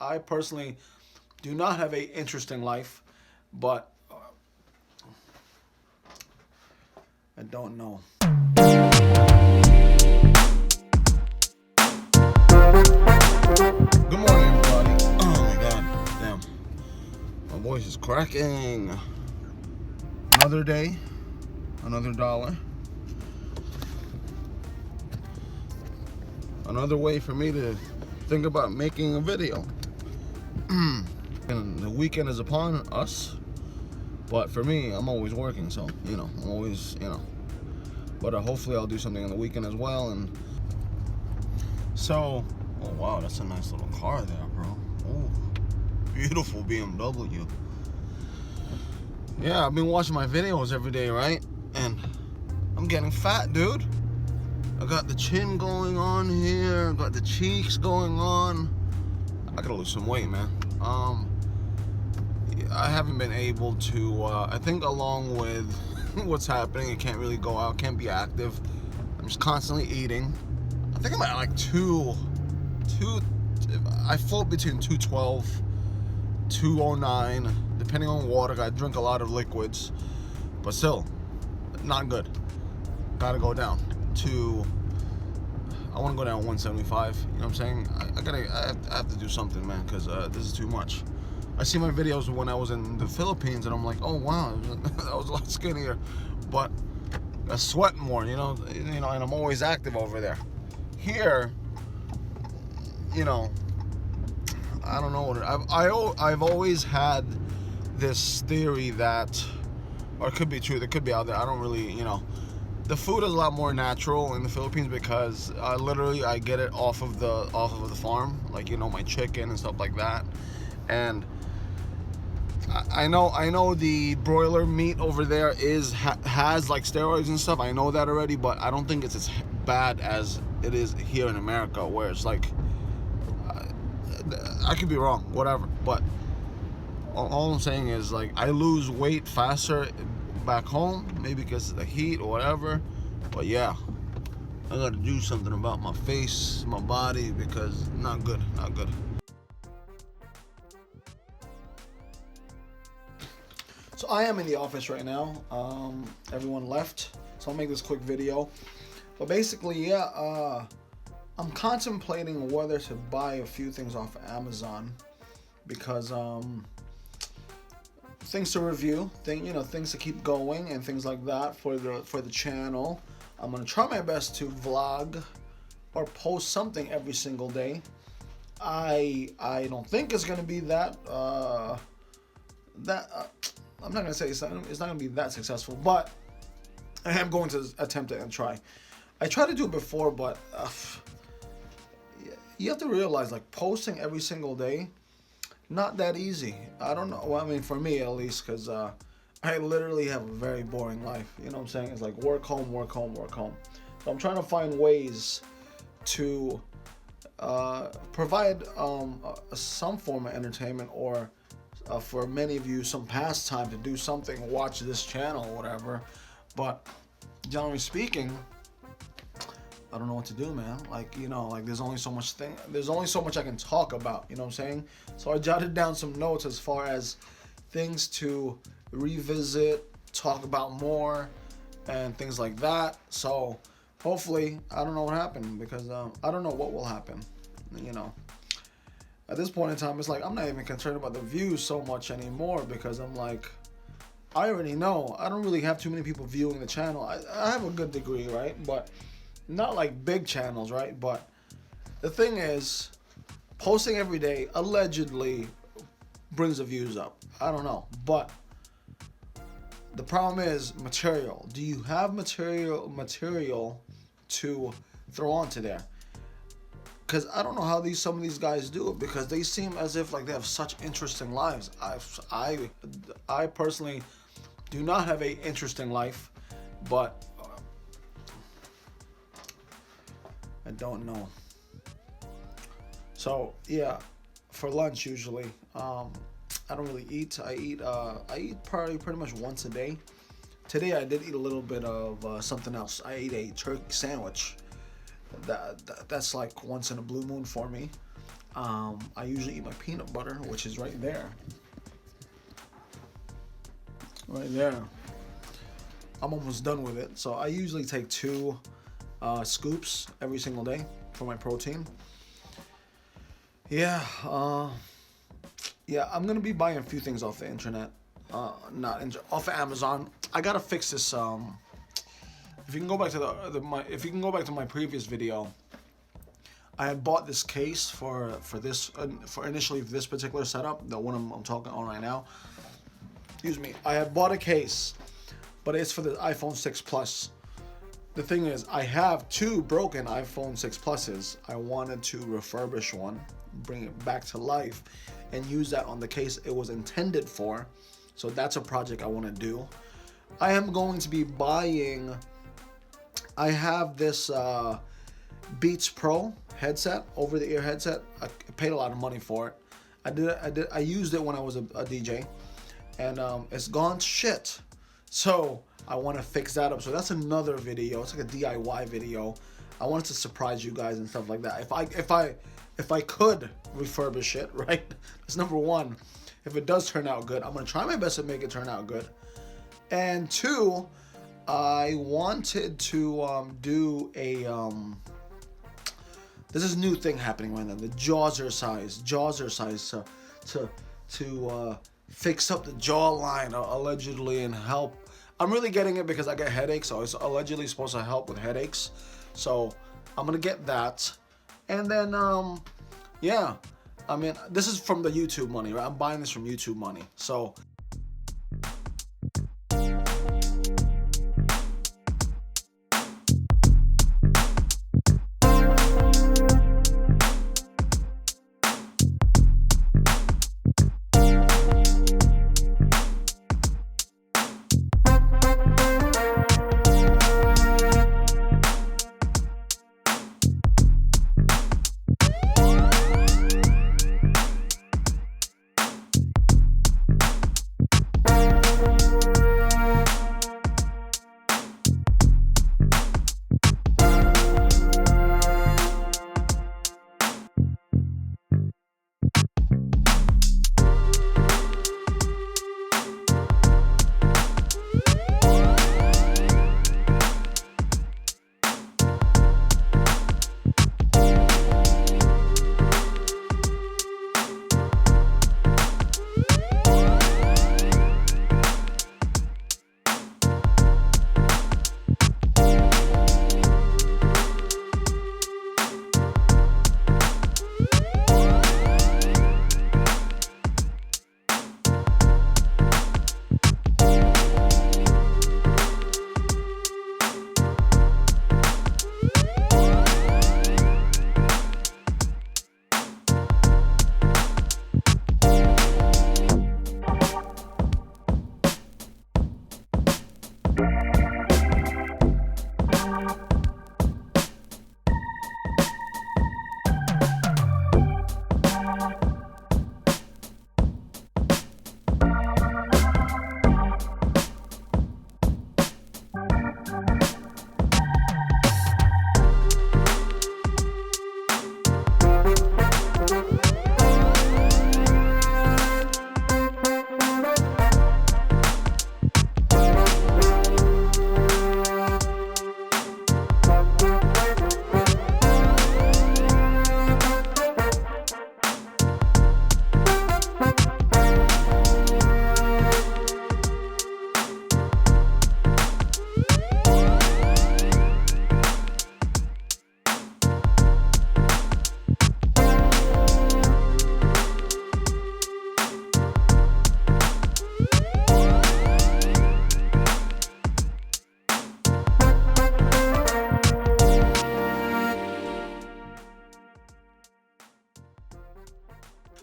I personally do not have a interesting life, but I don't know. Good morning, everybody. Oh my god, damn. My voice is cracking. Another day, another dollar. Another way for me to think about making a video. And the weekend is upon us, but for me, I'm always working, so I'm always but hopefully I'll do something on the weekend as well. And so, oh wow, that's a nice little car there, bro. Oh, beautiful BMW. Yeah, I've been watching my videos every day, right? And I'm getting fat, dude. I got the chin going on here, got the cheeks going on. I gotta lose some weight, man. I haven't been able to, I think along with what's happening, I can't really go out, can't be active. I'm just constantly eating. I think I'm at like I float between 212, 209, depending on water. I drink a lot of liquids, but still, not good. Gotta go down to, I want to go down 175. You know what I'm saying? I have to do something, man, because this is too much. I see my videos when I was in the Philippines, and I'm like, oh wow, I was a lot skinnier, but I sweat more, and I'm always active over there. Here, I don't know what I've always had this theory that, or it could be true, it could be out there. I don't really, the food is a lot more natural in the Philippines because literally I get it off of the farm, like my chicken and stuff like that. And I know the broiler meat over there has like steroids and stuff. I know that already, but I don't think it's as bad as it is here in America, where it's like, I could be wrong, whatever. But all I'm saying is, like, I lose weight faster back home, maybe because of the heat or whatever. But yeah, I gotta do something about my face, my body, because not good. So I am in the office right now. Everyone left, so I'll make this quick video. But basically, yeah, I'm contemplating whether to buy a few things off Amazon because things to review, things to keep going and things like that for the channel. I'm gonna try my best to vlog or post something every single day. I don't think it's gonna be that. I'm not gonna say it's not gonna be that successful, but I am going to attempt it and try. I tried to do it before, but you have to realize, like, posting every single day, not that easy. I don't know. Well, I mean, for me at least, because I literally have a very boring life. You know what I'm saying? It's like work, home, work, home, work, home. So I'm trying to find ways to provide some form of entertainment, or for many of you, some pastime, to do something, watch this channel or whatever. But generally speaking, I don't know what to do, man. Like, there's only so much I can talk about, you know what I'm saying? So I jotted down some notes as far as things to revisit, talk about more, and things like that. So hopefully, I don't know what happened, because I don't know what will happen, At this point in time, it's like I'm not even concerned about the views so much anymore, because I'm like, I already know. I don't really have too many people viewing the channel. I have a good degree, right? But not like big channels, right? But the thing is, posting every day allegedly brings the views up. I don't know. But the problem is material. Do you have material to throw onto there? Because I don't know how some of these guys do it, because they seem as if like they have such interesting lives. I personally do not have a interesting life, but I don't know. So yeah, for lunch usually, I don't really eat. I eat probably pretty much once a day. Today I did eat a little bit of something else. I ate a turkey sandwich. That's like once in a blue moon for me. I usually eat my peanut butter, which is right there. Right there. I'm almost done with it. So I usually take 2 scoops every single day for my protein. Yeah, I'm gonna be buying a few things off the internet, off of Amazon. I gotta fix this. If you can go back to if you can go back to my previous video, I had bought this case for initially this particular setup, the one I'm talking on right now. Excuse me. I had bought a case, but it's for the iPhone 6 Plus. The thing is, I have 2 broken iPhone 6 Pluses. I wanted to refurbish one, bring it back to life, and use that on the case it was intended for. So that's a project I want to do. I am going to be buying. I have this Beats Pro headset, over-the-ear headset. I paid a lot of money for it. I used it when I was a DJ, and it's gone to shit. So I want to fix that up. So that's another video. It's like a DIY video. I wanted to surprise you guys and stuff like that. If I could refurbish it, right? That's number one. If it does turn out good, I'm gonna try my best to make it turn out good. And 2, I wanted to do a there's this new thing happening right now. The jaws are size to fix up the jawline allegedly and help. I'm really getting it because I get headaches, so it's allegedly supposed to help with headaches. So I'm gonna get that, and then yeah, I mean, this is from the YouTube money, right? I'm buying this from YouTube money, so.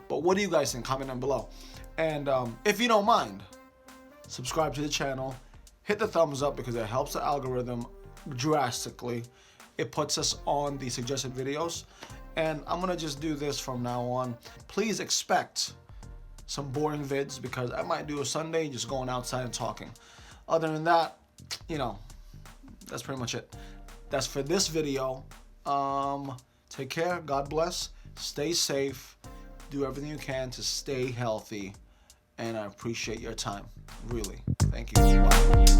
But what do you guys think? Comment down below. And if you don't mind, subscribe to the channel. Hit the thumbs up because it helps the algorithm drastically. It puts us on the suggested videos. And I'm going to just do this from now on. Please expect some boring vids because I might do a Sunday just going outside and talking. Other than that, you know, that's pretty much it. That's for this video. Take care. God bless. Stay safe. Do everything you can to stay healthy. And I appreciate your time. Really. Thank you. Bye.